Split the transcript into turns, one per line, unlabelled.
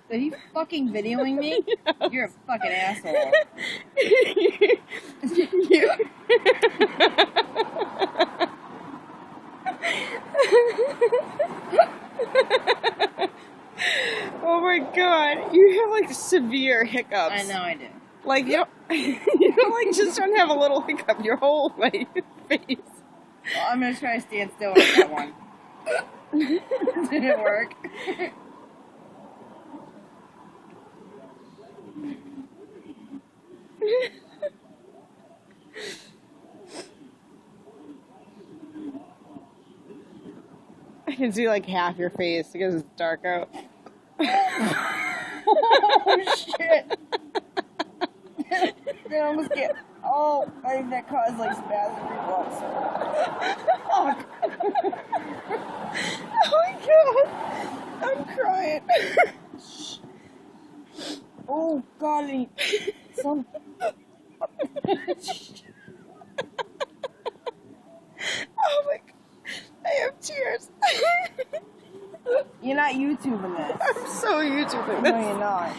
So he fucking videoing me?
Yes.
You're a fucking asshole.
You. Oh my god, you have like severe hiccups.
I know I do.
Like you don't, you don't like just don't have a little hiccup. Your whole like face.
Well, I'm gonna try to stand still on that one. Didn't work.
I can see like half your face because it's dark out.
Oh shit! That almost get. Oh, I think that caused like spasm reflux. Fuck!
Oh my god, I'm crying.
Oh god, I need some.
Oh my god, I have tears.
You're not YouTubing this.
I'm so YouTubing
No,
this.
you're not.